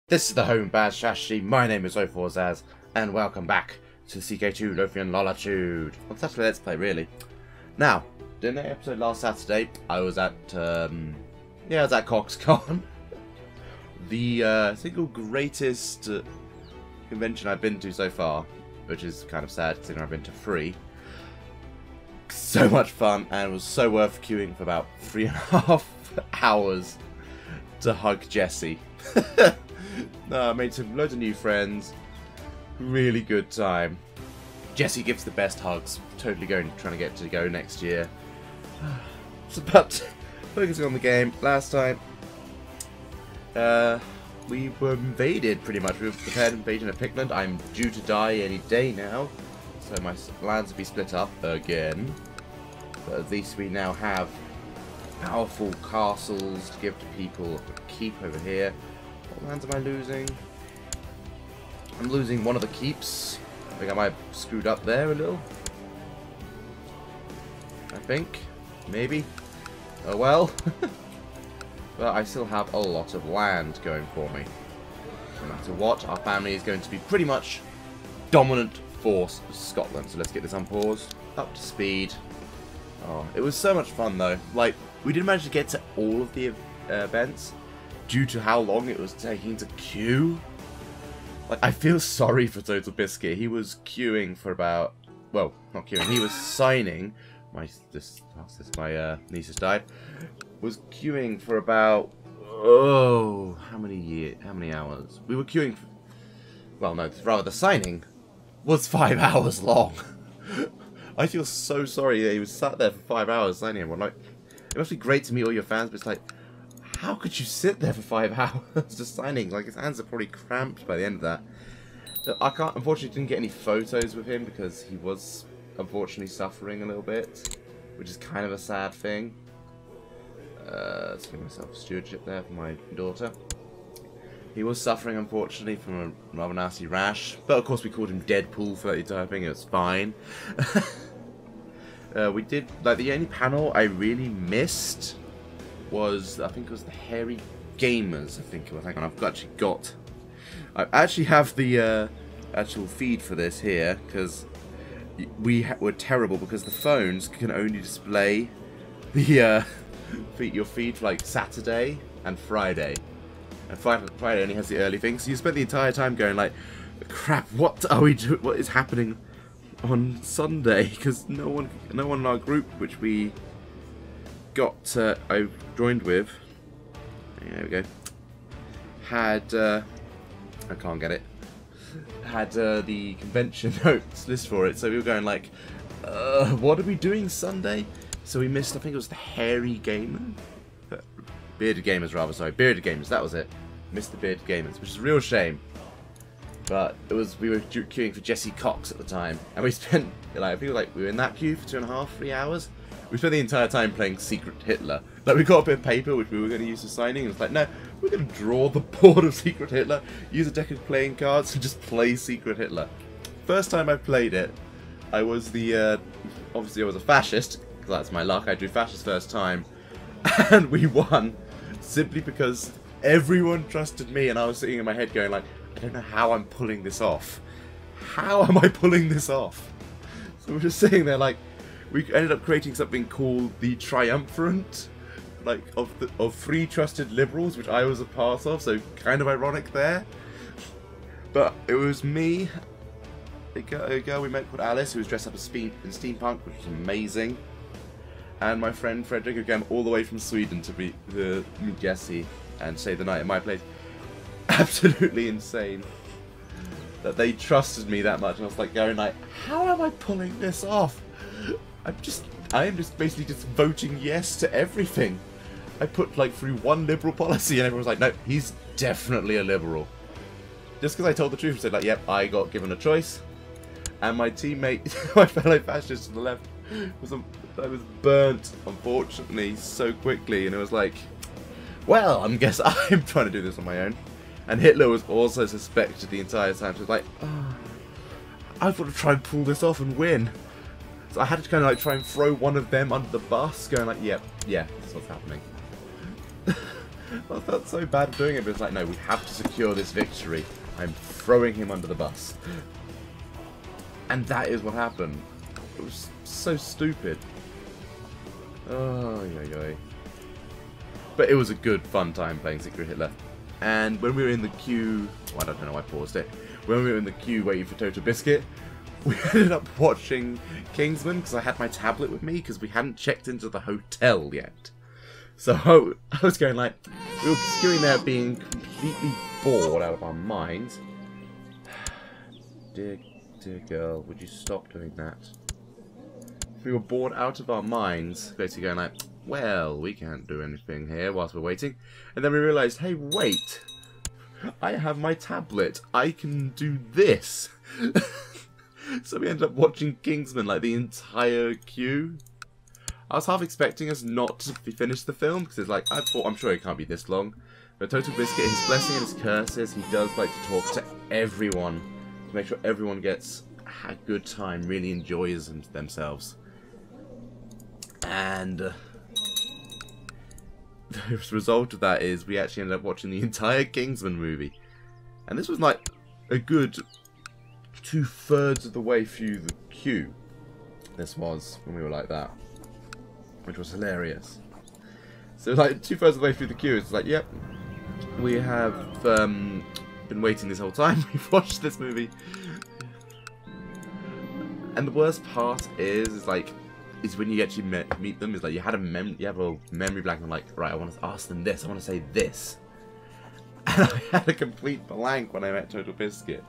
This is the Home Bad Strategy. My name is O4Zaz, and welcome back to CK2 Lothian Lolatude. Well, that's the Let's Play, really. Now, in the episode last Saturday, I was at CoxCon, the single greatest convention I've been to so far, which is kind of sad considering I've been to 3. So much fun, and it was so worth queuing for about 3.5 hours to hug Jessie. I made loads of new friends. Really good time. Jessie gives the best hugs. Totally trying to get to go next year. It's about focusing on the game. Last time, we were invaded pretty much. We were prepared invasion of Pickland. I'm due to die any day now, so my lands will be split up again. But at least we now have powerful castles to give to people. Keep over here. What lands am I losing? I'm losing one of the keeps. I think I might have screwed up there a little. I think. Maybe. Oh well. But I still have a lot of land going for me. No matter what, our family is going to be pretty much dominant force of Scotland. So let's get this unpaused. Up to speed. Oh, it was so much fun though. Like, we didn't manage to get to all of the events due to how long it was taking to queue. Like, I feel sorry for Total Biscuit. He was queuing for about, well, not queuing. He was signing. My niece has died. Was queuing for about how many hours? We were queuing. Well, no, rather the signing was 5 hours long. I feel so sorry that he was sat there for 5 hours signing everyone. Like, it must be great to meet all your fans, but it's like, how could you sit there for 5 hours just signing? Like, his hands are probably cramped by the end of that. Unfortunately, didn't get any photos with him because he was, unfortunately, suffering a little bit, which is kind of a sad thing. Let's give myself stewardship there for my daughter. He was suffering, unfortunately, from a rather nasty rash, but of course we called him Deadpool for that entire thing. It was fine. We did, like, the only panel I really missed was, I think it was the Hairy Gamers, I think it was. Hang on, I actually have the actual feed for this here, because we were terrible, because the phones can only display the your feed for like Saturday and Friday. And Friday only has the early thing, so you spent the entire time going like, crap, what are we doing? What is happening on Sunday? Because no one in our group, which we got, I joined with, there we go, had, I can't get it, had the convention notes list for it, so we were going like, what are we doing Sunday? So we missed, I think it was the Hairy Gamer, Bearded Gamers rather, sorry, Bearded Gamers, that was it, missed the Bearded Gamers, which is a real shame. But it was, we were queuing for Jessie Cox at the time, and we spent, like, I feel like we were in that queue for 2.5, 3 hours. We spent the entire time playing Secret Hitler. Like, we got a bit of paper which we were going to use for signing, and it's like, no, we're going to draw the board of Secret Hitler, use a deck of playing cards, and just play Secret Hitler. First time I played it, I was the, obviously I was a fascist, because that's my luck, I drew fascist first time, and we won, simply because everyone trusted me, and I was sitting in my head going like, I don't know how I'm pulling this off. How am I pulling this off? So we're just sitting there like, we ended up creating something called the Triumvirate, like of 3 trusted liberals, which I was a part of, so kind of ironic there. But it was me, a girl we met called Alice, who was dressed up as in steampunk, which was amazing, and my friend Frederick, who came all the way from Sweden to meet Jessie and stay the night at my place. Absolutely insane that they trusted me that much, and I was like going like, how am I pulling this off? I am just basically just voting yes to everything. I put like through one liberal policy and everyone was like, no, he's definitely a liberal. Just because I told the truth and said like, yep, I got given a choice. And my teammate, my fellow fascist to the left, I was burnt, unfortunately, so quickly, and it was like, well, I guess I'm trying to do this on my own. And Hitler was also suspected the entire time, so it was like, oh, I've got to try and pull this off and win. So I had to kind of like try and throw one of them under the bus, going like, yeah, this is what's happening. I felt so bad doing it, but it's like, no, we have to secure this victory. I'm throwing him under the bus. And that is what happened. It was so stupid. Oh, yeah. But it was a good, fun time playing Secret Hitler. And when we were in the queue... Well, I don't know why I paused it. When we were in the queue waiting for Total Biscuit, we ended up watching Kingsman because I had my tablet with me because we hadn't checked into the hotel yet. So I was going like... We were queuing there being completely bored out of our minds. Dear girl, would you stop doing that? We were bored out of our minds, basically going like, well, we can't do anything here whilst we're waiting. And then we realised, hey, wait, I have my tablet. I can do this. So we ended up watching Kingsman like the entire queue. I was half expecting us not to finish the film because it's like, I'm sure it can't be this long. But Total Biscuit, his blessing and his curses, he does like to talk to everyone to make sure everyone gets a good time, really enjoys themselves. And the result of that is we actually ended up watching the entire Kingsman movie. And this was like a good 2/3 of the way through the queue. This was when we were like that, which was hilarious. So like 2/3 of the way through the queue, it's like, yep, we have been waiting this whole time. We've watched this movie. And the worst part is when you actually meet them, is like you have a memory blank. I'm like, right, I want to ask them this, I want to say this, and I had a complete blank when I met Total Biscuit.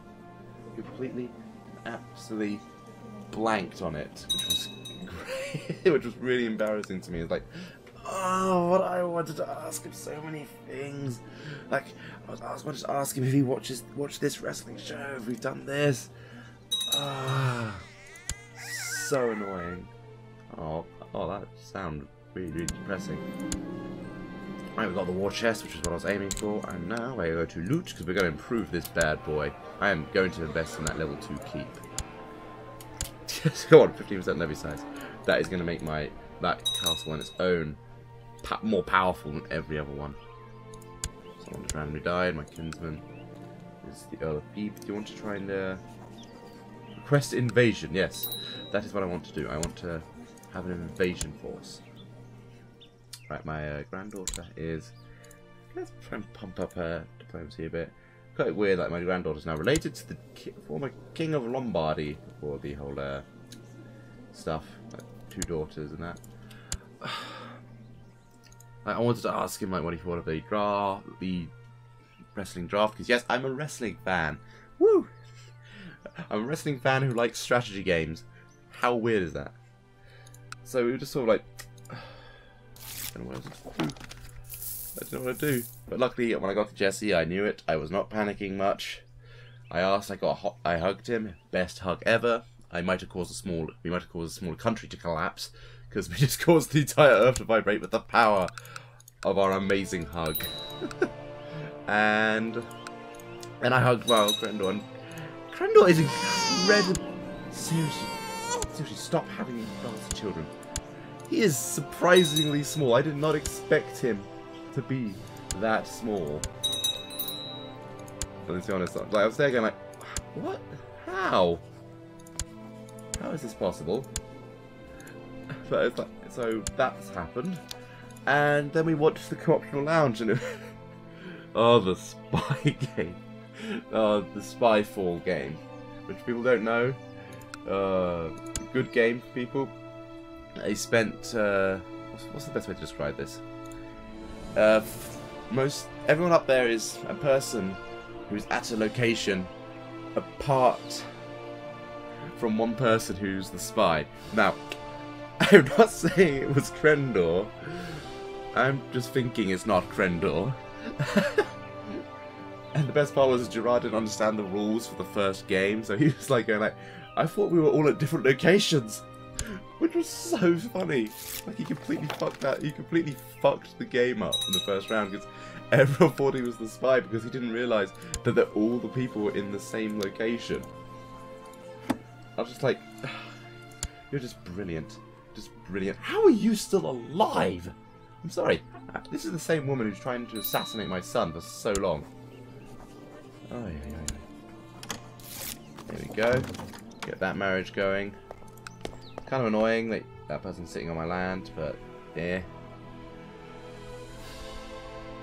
Completely, absolutely blanked on it, which was great, which was really embarrassing to me. It's like, oh, what I wanted to ask him so many things. Like, I wanted to ask him if he watched this wrestling show, if we've done this. So annoying. Oh, that sounded really, really depressing. Right, we've got the war chest, which is what I was aiming for, and now we go to loot, because we're going to improve this bad boy. I am going to invest in that level 2 keep. Go on, 15% levy size. That is going to make that castle on its own more powerful than every other one. Someone just randomly died. My kinsman is the Earl of Peep. Do you want to try and request invasion? Yes, that is what I want to do. I want to have an invasion force. Right, my granddaughter is... Let's try and pump up her diplomacy a bit. Quite weird, like my granddaughter is now related to the former King of Lombardy before the whole stuff. Like 2 daughters and that. I wanted to ask him like what he thought of the wrestling draft, because yes, I'm a wrestling fan. Woo! I'm a wrestling fan who likes strategy games. How weird is that? So we were just sort of like, I don't know what to do. But luckily, when I got to Jesse, I knew it. I was not panicking much. I asked, I hugged him. Best hug ever. We might have caused a small country to collapse, because we just caused the entire Earth to vibrate with the power of our amazing hug. and I hugged, well, Crendor. And Crendor is incredible. Seriously, stop having lots of children. He is surprisingly small. I did not expect him to be that small. But let's be honest, like, I was there going like, what? How? How is this possible? But it's like, so that's happened. And then we watched the Co-optional Lounge and it oh, the spy game. The Spyfall game. Which people don't know. Good game for people. I spent, what's the best way to describe this? Everyone up there is a person who's at a location apart from one person who's the spy. Now, I'm not saying it was Crendor. I'm just thinking it's not Crendor. And the best part was Gerard didn't understand the rules for the first game, so he was like going like, I thought we were all at different locations. Which was so funny. Like, he completely fucked the game up in the first round, because everyone thought he was the spy, because he didn't realise that all the people were in the same location. I was just like, you're just brilliant. Just brilliant. How are you still alive? I'm sorry. This is the same woman who's trying to assassinate my son for so long. Oh, yeah. There we go. Get that marriage going. Kind of annoying that that person's sitting on my land, but yeah.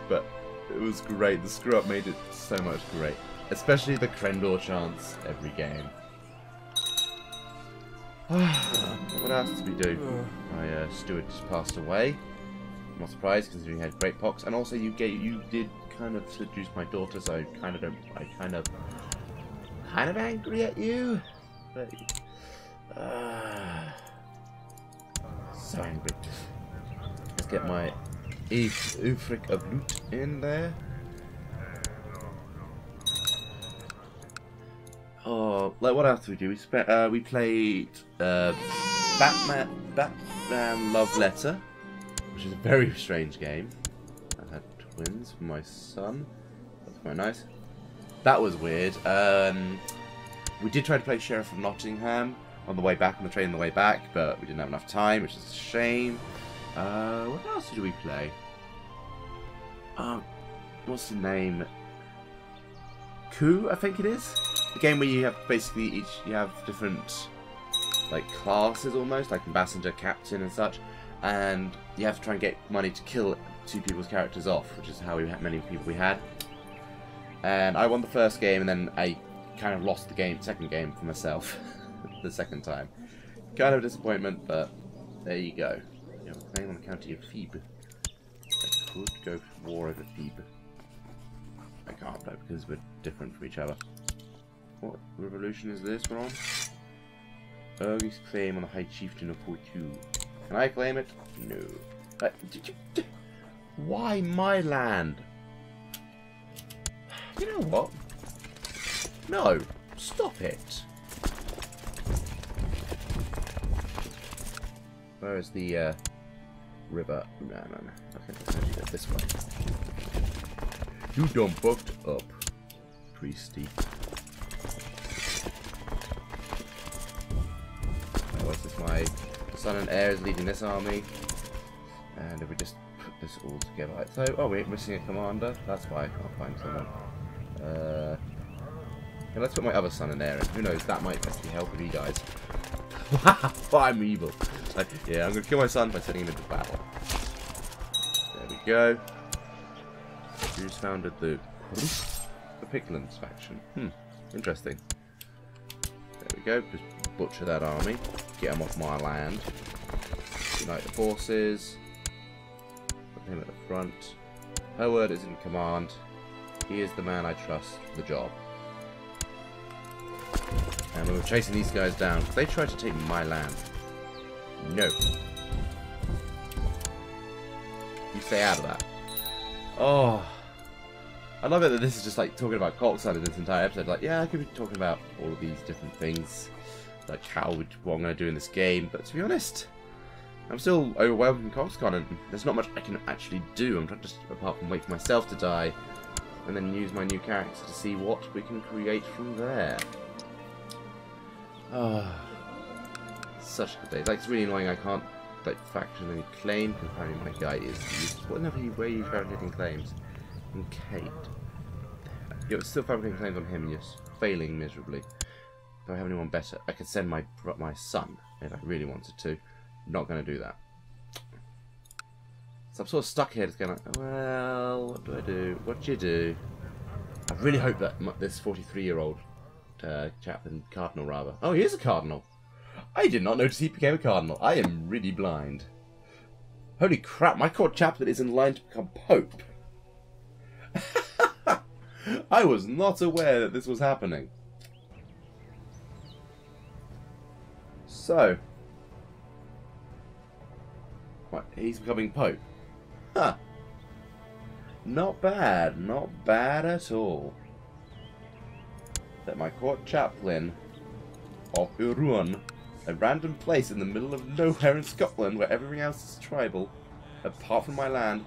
But it was great. The screw up made it so much great. Especially the Crendor chants every game. What else did we do? My steward just passed away. I'm not surprised considering he had great pox, and also you did kind of seduce my daughter, so I kind of angry at you. But, so angry. Let's get my Ufric of loot in there. Oh, like what else did we do? We played Batman Love Letter, which is a very strange game. I had twins for my son. That's quite nice. That was weird. We did try to play Sheriff of Nottingham on the way back, on the train on the way back, but we didn't have enough time, which is a shame. What else did we play? What's the name? Coup, I think it is. The game where you have basically you have different like classes almost, like ambassador, captain, and such, and you have to try and get money to kill 2 people's characters off, which is how many people we had. And I won the first game, and then I kind of lost the second game for myself the second time. Kind of a disappointment, but there you go. You have a claim on the county of Thebes. I could go for war over Thebes. I can't though, because we're different from each other. What revolution is this we're on? Early's claim on the High Chieftain of Portu. Can I claim it? No. Why my land? You know what? No. Stop it. Where is the river? No. Okay, let's actually go this way. You done fucked up, priesty. What's this? My son and heir is leading this army, and if we just put this all together like so. Oh, we're missing a commander. That's fine. I'll find someone. Okay, let's put my other son and heir in. Who knows? That might actually help if he dies. Wow, I'm evil. Like, yeah, I'm gonna kill my son by sending him into battle. There we go. Who's founded the Picklins faction? Interesting. There we go. Just butcher that army. Get him off my land. Unite the forces. Put him at the front. Her word is in command. He is the man I trust for the job. And we were chasing these guys down. They tried to take my land. No. You stay out of that. Oh. I love it that this is just like talking about CoxCon in this entire episode. Like, yeah, I could be talking about all of these different things. Like what I'm going to do in this game. But to be honest, I'm still overwhelmed in CoxCon and there's not much I can actually do. I'm trying to just, apart from wait for myself to die and then use my new character to see what we can create from there. Such a good day. Like, it's really annoying I can't like faction any claim because apparently my guy is used. What where are you fabricating claims? In Kate. You're still fabricating claims on him and you're failing miserably. Do I have anyone better? I could send my son if I really wanted to. Not going to do that. So I'm sort of stuck here just going like, well, what do I do? What do you do? I really hope that this 43-year-old chap, the cardinal rather. Oh, he is a cardinal. I did not notice he became a cardinal. I am really blind. Holy crap, my court chaplain is in line to become pope. I was not aware that this was happening. So, what, he's becoming pope. Huh. Not bad. Not bad at all. That my court chaplain of Urun, a random place in the middle of nowhere in Scotland where everything else is tribal, apart from my land,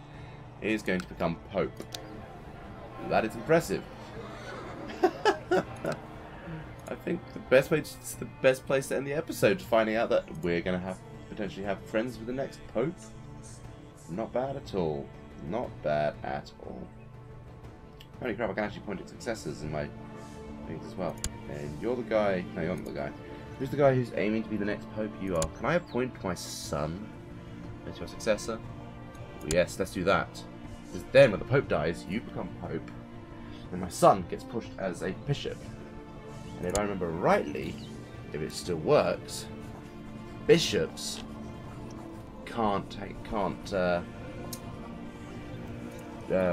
is going to become pope. That is impressive. I think it's the best place to end the episode, finding out that we're going to potentially have friends with the next pope. Not bad at all. Not bad at all. Holy crap, I can actually point at successors in my things as well. And you're the guy... No, you're not the guy. Who's the guy who's aiming to be the next pope? You are. Can I appoint my son as your successor? Well, yes, let's do that. Because then when the pope dies, you become pope. And my son gets pushed as a bishop. And if I remember rightly, if it still works, bishops can't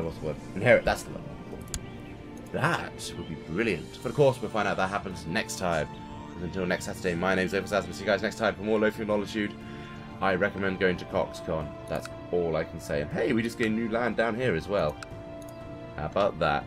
what's the word? Inherit, that's the word. That would be brilliant. But of course, we'll find out that happens next time. And until next Saturday, my name's Oversaz. We'll see you guys next time for more Lothian Lolatude. I recommend going to CoxCon. That's all I can say. And hey, we just gained new land down here as well. How about that?